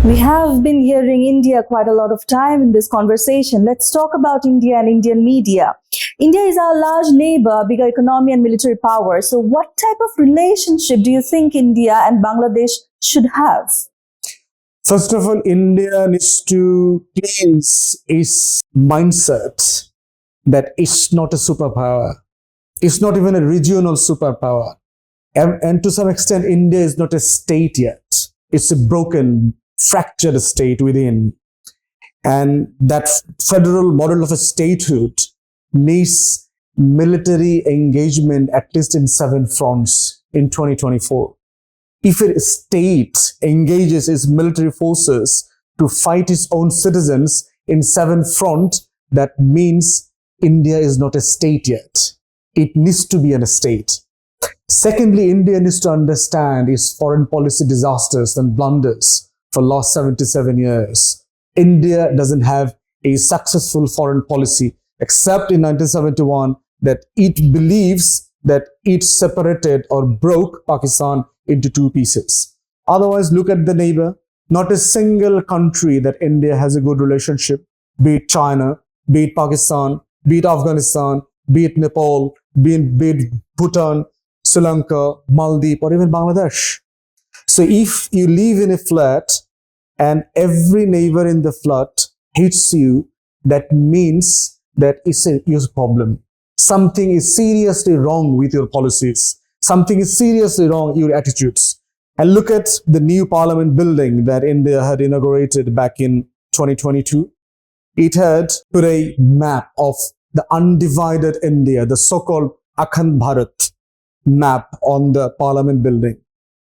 We have been hearing India quite a lot of time in this conversation. Let's talk about India and Indian media. India is our large neighbor, bigger economy and military power. So what type of relationship do you think India and Bangladesh should have? First of all, India needs to cleanse its mindset that it's not a superpower. It's not even a regional superpower. And to some extent, India is not a state yet. It's a broken, fractured state within. And that federal model of a statehood needs military engagement at least in 7 fronts in 2024. If a state engages its military forces to fight its own citizens in 7 fronts, that means India is not a state yet. It needs to be a state. Secondly, India needs to understand its foreign policy disasters and blunders for the last 77 years. India doesn't have a successful foreign policy, except in 1971, that it believes that it separated or broke Pakistan into 2 pieces. Otherwise, look at the neighbor. Not a single country that India has a good relationship, be it China, be it Pakistan, be it Afghanistan, be it Nepal, be it Bhutan, Sri Lanka, Maldives, or even Bangladesh. So if you live in a flat and every neighbor in the flat hates you, that means that it's a problem. Something is seriously wrong with your policies. Something is seriously wrong with your attitudes. And look at the new parliament building that India had inaugurated back in 2022. It had put a map of the undivided India, the so-called Akhand Bharat map on the parliament building.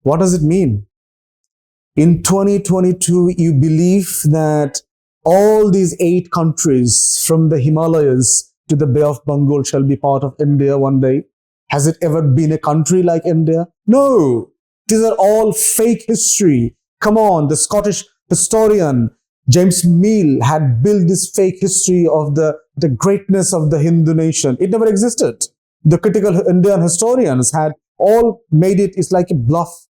What does it mean? In 2022, you believe that all these 8 countries from the Himalayas to the Bay of Bengal shall be part of India one day. Has it ever been a country like India? No. These are all fake history. Come on, the Scottish historian James Mill had built this fake history of the greatness of the Hindu nation. It never existed. The critical Indian historians had all made it's like a bluff.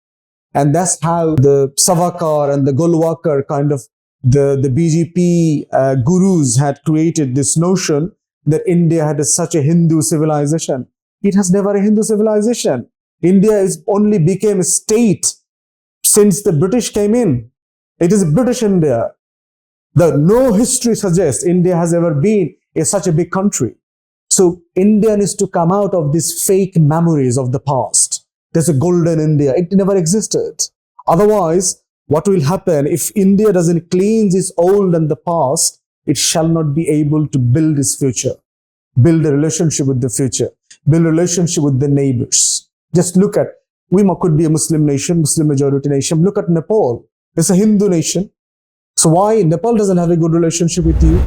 And that's how the Savakar and the Golwakar kind of the BJP gurus had created this notion that India had such a Hindu civilization. It has never a Hindu civilization. India is only became a state since the British came in. It is British India. No history suggests India has ever been such a big country. So India needs to come out of these fake memories of the past. There's a golden India. It never existed. Otherwise, what will happen if India doesn't cleanse its old and the past? It shall not be able to build its future, build a relationship with the future, build a relationship with the neighbors. Just look at, we could be a Muslim nation, Muslim majority nation. Look at Nepal. It's a Hindu nation. So why Nepal doesn't have a good relationship with you?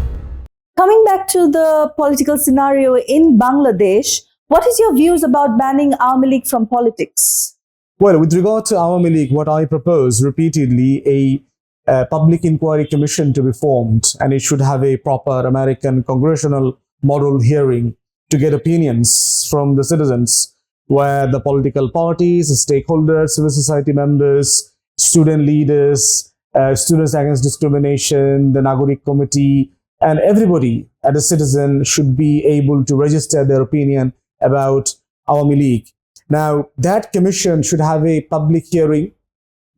Coming back to the political scenario in Bangladesh, what is your views about banning Awami League from politics? Well, with regard to Awami League, what I propose repeatedly, a public inquiry commission to be formed, and it should have a proper American congressional model hearing to get opinions from the citizens, where the political parties, stakeholders, civil society members, student leaders, Students Against Discrimination, the Nagorik Committee, and everybody as a citizen should be able to register their opinion about Awami League. Now, that commission should have a public hearing.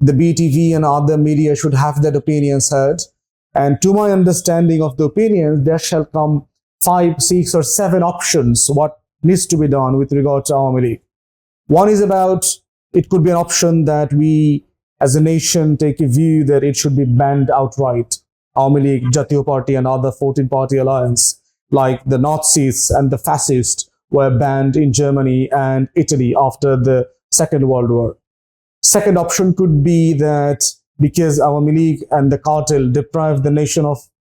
The BTV and other media should have that opinions heard. And to my understanding of the opinions, there shall come 5, 6, or 7 options what needs to be done with regard to Awami League. One is about, it could be an option that we as a nation take a view that it should be banned outright. Awami League, Jatiyo Party, and other 14-party alliance, like the Nazis and the fascists, were banned in Germany and Italy after the Second World War. Second option could be that because Awami League and the cartel deprived the nation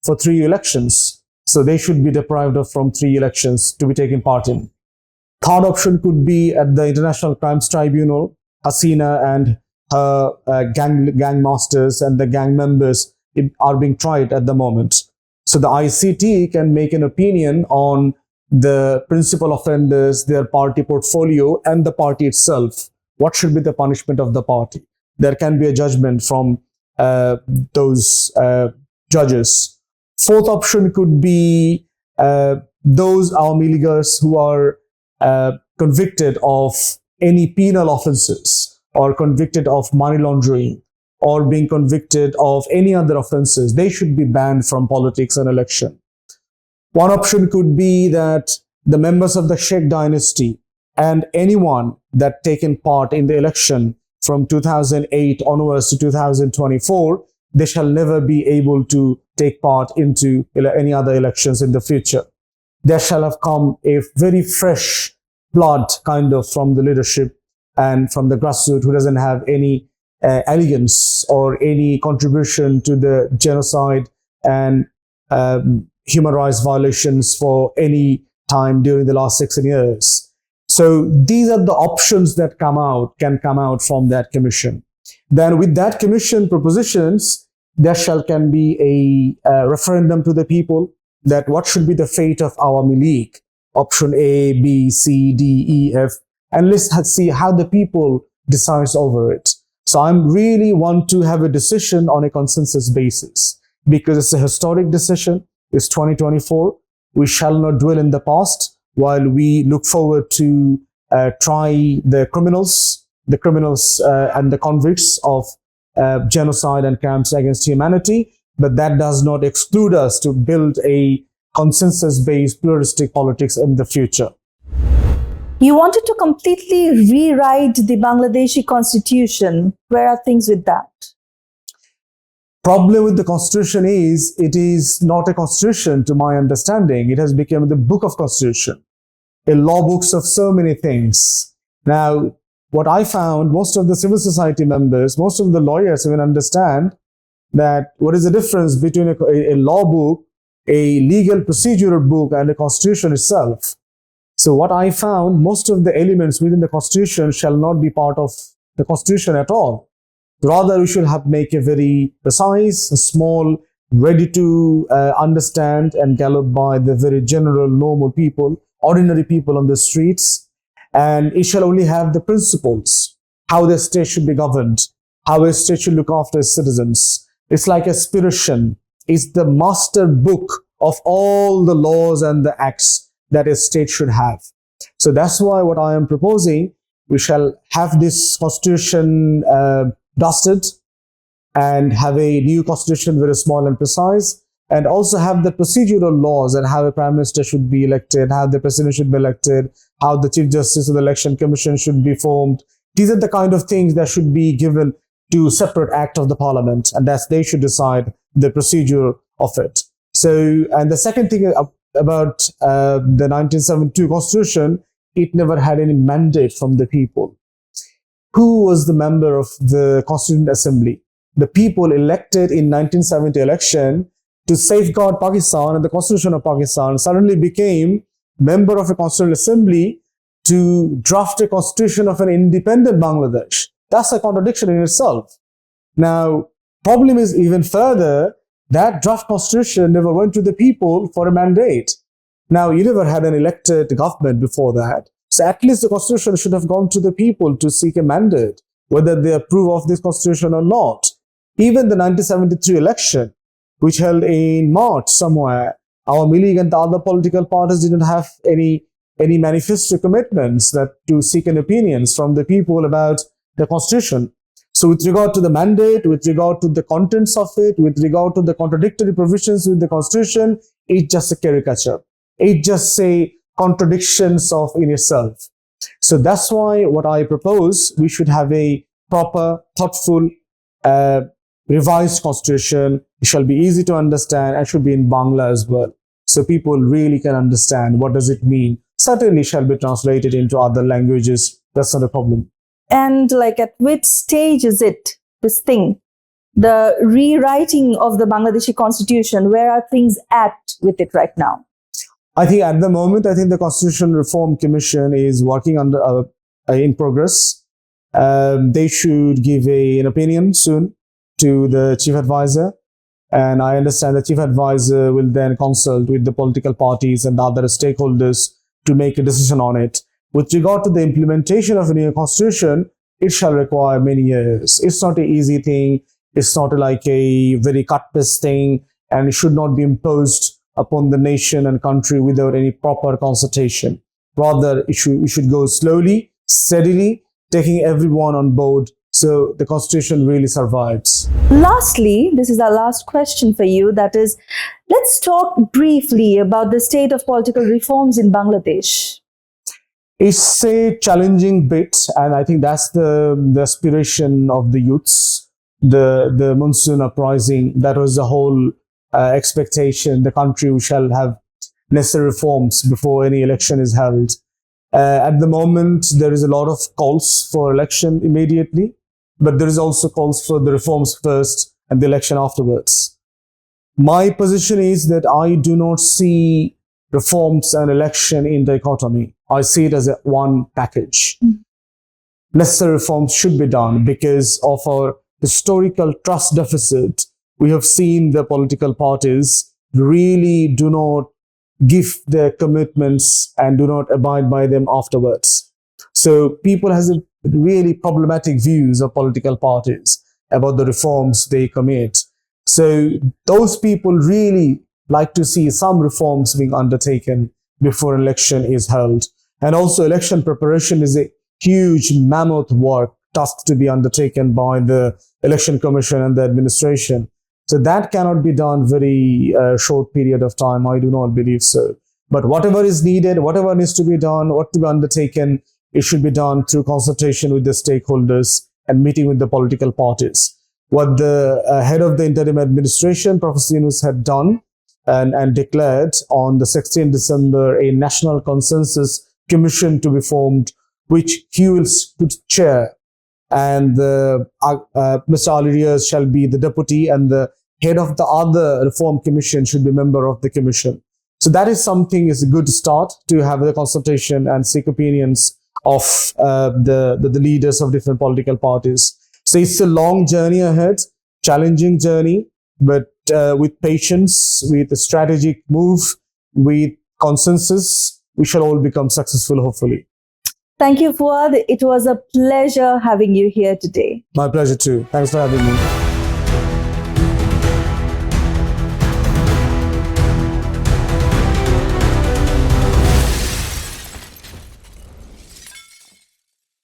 for 3 elections, so they should be deprived from 3 elections to be taken part in. Third option could be at the International Crimes Tribunal, Hasina and her gang masters and the gang members are being tried at the moment. So the ICT can make an opinion on the principal offenders, their party portfolio, and the party itself. What should be the punishment of the party? There can be a judgment from those judges. Fourth option could be those Awami Leaguers who are convicted of any penal offenses or convicted of money laundering or being convicted of any other offenses. They should be banned from politics and election. One option could be that the members of the Sheikh dynasty and anyone that taken part in the election from 2008 onwards to 2024, they shall never be able to take part into any other elections in the future. There shall have come a very fresh blood kind of from the leadership and from the grassroots who doesn't have any allegiance or any contribution to the genocide and human rights violations for any time during the last 16 years. So these are the options that can come out from that commission. Then with that commission propositions, there can be a referendum to the people that what should be the fate of Awami League, option A, B, C, D, E, F, and let's see how the people decides over it. So I really want to have a decision on a consensus basis because it's a historic decision. It's 2024. We shall not dwell in the past while we look forward to try the criminals and the convicts of genocide and crimes against humanity. But that does not exclude us to build a consensus-based pluralistic politics in the future. You wanted to completely rewrite the Bangladeshi constitution. Where are things with that? Problem with the constitution is it is not a constitution to my understanding. It has become the book of constitution, a law books of so many things. Now, what I found, most of the civil society members, most of the lawyers even understand that what is the difference between a law book, a legal procedural book, and a constitution itself. So what I found, most of the elements within the constitution shall not be part of the constitution at all. Rather, we should make a very precise, small, ready to understand and gallop by the very general, normal people, ordinary people on the streets. And it shall only have the principles, how the state should be governed, how a state should look after its citizens. It's like aspiration. It's the master book of all the laws and the acts that a state should have. So that's why what I am proposing, we shall have this constitution dusted and have a new constitution very small and precise, and also have the procedural laws and how a prime minister should be elected, how the president should be elected, how the chief justice of the election commission should be formed. These are the kind of things that should be given to separate act of the parliament, and that's they should decide the procedure of it. So, and the second thing about the 1972 constitution, it never had any mandate from the people. Who was the member of the Constituent Assembly? The people elected in 1970 election to safeguard Pakistan and the Constitution of Pakistan suddenly became member of a Constituent Assembly to draft a constitution of an independent Bangladesh. That's a contradiction in itself. Now, problem is even further, that draft constitution never went to the people for a mandate. Now, you never had an elected government before that. So at least the constitution should have gone to the people to seek a mandate, whether they approve of this constitution or not. Even the 1973 election, which held in March somewhere, Awami League and the other political parties didn't have any manifesto commitments that to seek an opinions from the people about the constitution. So with regard to the mandate, with regard to the contents of it, with regard to the contradictory provisions with the constitution, it's just a caricature. It just say contradictions of in itself. So that's why what I propose, we should have a proper, thoughtful, revised constitution. It shall be easy to understand and should be in Bangla as well. So people really can understand what does it mean. Certainly shall be translated into other languages. That's not a problem. And like at which stage is it, this thing? The rewriting of the Bangladeshi constitution, where are things at with it right now? I think at the moment, the Constitution Reform Commission is working in progress. They should give an opinion soon to the chief advisor. And I understand the chief advisor will then consult with the political parties and other stakeholders to make a decision on it. With regard to the implementation of a new constitution, it shall require many years. It's not an easy thing. It's not like a very cut-paste thing, and it should not be imposed upon the nation and country without any proper consultation. Rather, we should go slowly, steadily, taking everyone on board so the constitution really survives. Lastly, this is our last question for you. That is, let's talk briefly about the state of political reforms in Bangladesh. It's a challenging bit, and I think that's the aspiration of the youths. The monsoon uprising, that was the whole expectation. The country shall have necessary reforms before any election is held. At the moment, there is a lot of calls for election immediately, but there is also calls for the reforms first and the election afterwards. My position is that I do not see reforms and election in dichotomy. I see it as a one package. Necessary reforms should be done because of our historical trust deficit. We have seen the political parties really do not give their commitments and do not abide by them afterwards. So people has a really problematic views of political parties about the reforms they commit. So those people really like to see some reforms being undertaken before election is held. And also election preparation is a huge mammoth work, task to be undertaken by the election commission and the administration. So that cannot be done very short period of time. I do not believe so. But whatever is needed, whatever needs to be done, what to be undertaken, it should be done through consultation with the stakeholders and meeting with the political parties. What the head of the interim administration, Professor Yunus, had done and declared on the 16th December, a national consensus commission to be formed, which he will chair, and Mr. Ali Riaz shall be the deputy, and the head of the other reform commission should be member of the commission. So that is something, is a good start to have the consultation and seek opinions of the leaders of different political parties. So it's a long journey ahead, challenging journey, but with patience, with a strategic move, with consensus, we shall all become successful, hopefully. Thank you, Fuad. It was a pleasure having you here today. My pleasure too. Thanks for having me.